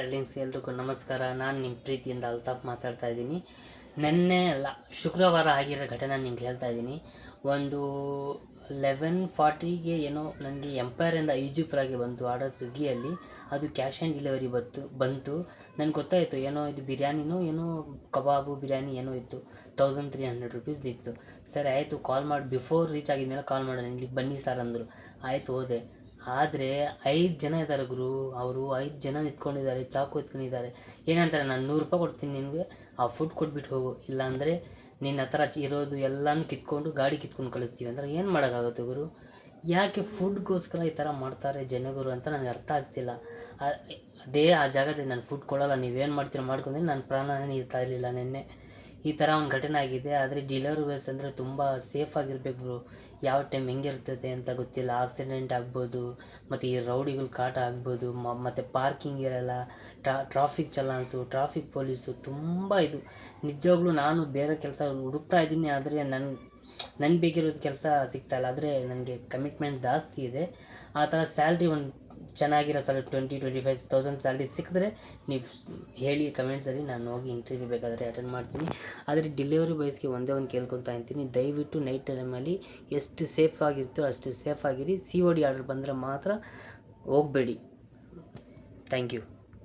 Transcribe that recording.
Darlings, ಎಲ್ರಿಗೂ ನಮಸ್ಕಾರ. ನಾನು ನಿಮ್ಮ ಪ್ರೀತಿಯಿಂದ ಅಲ್ತಾಫ್ ಮಾತಾಡ್ತಾ ಇದ್ದೀನಿ. ನಿನ್ನೆ ಅಲ್ಲ, ಶುಕ್ರವಾರ ಆಗಿರೋ ಘಟನೆ ನಿಮ್ಗೆ ಹೇಳ್ತಾ ಇದ್ದೀನಿ. ಒಂದು 11:40ಗೆ ಏನೋ ನನಗೆ ಎಂಪೈರಿಂದ ಈಜಿಪ್ರಾಗೆ ಬಂತು ಆರ್ಡರ್ ಸ್ವಿಗ್ಗಿಯಲ್ಲಿ. ಅದು ಕ್ಯಾಶ್ ಆ್ಯಂಡ್ ಡೆಲಿವರಿ ಬಂತು. ನನಗೆ ಗೊತ್ತಾಯಿತು ಏನೋ ಇದು ಬಿರಿಯಾನಿನೋ ಏನೋ ಕಬಾಬು ಬಿರಿಯಾನಿ ಏನೋ ಇತ್ತು. 1300 ರುಪೀಸ್ದು ಇತ್ತು. ಸರಿ ಆಯಿತು, ಕಾಲ್ ಮಾಡಿ ಬಿಫೋರ್ ರೀಚ್ ಆಗಿದ್ಮೇಲೆ ಕಾಲ್ ಮಾಡೋಣ, ಇಲ್ಲಿಗೆ ಬನ್ನಿ ಸರ್ ಅಂದರು. ಆಯಿತು, ಹೋದೆ. ಆದರೆ 5 ಜನ ಇದ್ದಾರೆ ಗುರು. ಅವರು 5 ಜನ ನಿಂತ್ಕೊಂಡಿದ್ದಾರೆ, ಚಾಕು ಎತ್ಕೊಂಡಿದ್ದಾರೆ. ಏನಂತಾರೆ, ನಾನು 100 ರೂಪಾಯಿ ಕೊಡ್ತೀನಿ ನಿನಗೆ, ಆ ಫುಡ್ ಕೊಟ್ಬಿಟ್ಟು ಹೋಗು, ಇಲ್ಲಾಂದರೆ ನಿನ್ನ ಹತ್ರ ಇರೋದು ಎಲ್ಲನೂ ಕಿತ್ಕೊಂಡು ಗಾಡಿ ಕಿತ್ಕೊಂಡು ಕಳಿಸ್ತೀವಿ ಅಂದ್ರೆ ಏನು ಮಾಡೋಕ್ಕಾಗುತ್ತೆ ಗುರು? ಯಾಕೆ ಫುಡ್ಗೋಸ್ಕರ ಈ ಥರ ಮಾಡ್ತಾರೆ ಜನಗಳು ಅಂತ ನನಗೆ ಅರ್ಥ ಆಗ್ತಿಲ್ಲ. ಆ ಜಾಗದಲ್ಲಿ ನಾನು ಫುಡ್ ಕೊಡೋಲ್ಲ, ನೀವೇನು ಮಾಡ್ತೀರೋ ಮಾಡ್ಕೊಂಡ್ರೆ ನನ್ನ ಪ್ರಾಣನೇ ಇರ್ತಾ ಇರಲಿಲ್ಲ. ನಿನ್ನೆ ಈ ಥರ ಒಂದು ಘಟನೆ ಆಗಿದೆ. ಆದರೆ ಡೆಲಿವರಿ ಬಾಯ್ಸ್ ಅಂದರೆ ತುಂಬ ಸೇಫಾಗಿರ್ಬೇಕು ಬ್ರೋ. ಯಾವ ಟೈಮ್ ಹೆಂಗಿರ್ತದೆ ಅಂತ ಗೊತ್ತಿಲ್ಲ. ಆಕ್ಸಿಡೆಂಟ್ ಆಗ್ಬೋದು, ಮತ್ತು ಈ ರೌಡಿಗಳು ಕಾಟ ಆಗ್ಬೋದು, ಮತ್ತು ಪಾರ್ಕಿಂಗ್ ಇರಲ್ಲ, ಟ್ರಾಫಿಕ್ ಚಲಾನ್ಸು, ಟ್ರಾಫಿಕ್ ಪೊಲೀಸು ತುಂಬ ಇದು. ನಿಜವಾಗ್ಲೂ ನಾನು ಬೇರೆ ಕೆಲಸ ಹುಡುಕ್ತಾ ಇದ್ದೀನಿ, ಆದರೆ ನನಗೆ ಬೇಕಿರೋದು ಕೆಲಸ ಸಿಗ್ತಾಯಿಲ್ಲ. ಆದರೆ ನನಗೆ ಕಮಿಟ್ಮೆಂಟ್ ಜಾಸ್ತಿ ಇದೆ. ಆ ಥರ ಸ್ಯಾಲ್ರಿ ಒಂದು ಚೆನ್ನಾಗಿರೋ ಸ್ವಲ್ಪ 20-25,000 ಸ್ಯಾಲ್ರಿ ಸಿಕ್ಕಿದ್ರೆ ನೀವು ಹೇಳಿ ಕಮೆಂಟ್ಸಲ್ಲಿ, ನಾನು ಹೋಗಿ ಇಂಟರ್ವ್ಯೂ ಬೇಕಾದರೆ ಅಟೆಂಡ್ ಮಾಡ್ತೀನಿ. ಆದರೆ ಡೆಲಿವರಿ ಬಾಯ್ಸ್ಗೆ ಒಂದೇ ಒಂದು ಕೇಳ್ಕೊತಾ ಇರ್ತೀನಿ, ದಯವಿಟ್ಟು ನೈಟ್ ಟೈಮಲ್ಲಿ ಎಷ್ಟು ಸೇಫ್ ಆಗಿರ್ತೀರೋ ಅಷ್ಟು ಸೇಫ್ ಆಗಿರಿ. COD ಆರ್ಡರ್ ಬಂದರೆ ಮಾತ್ರ ಹೋಗಬೇಡಿ. Thank you.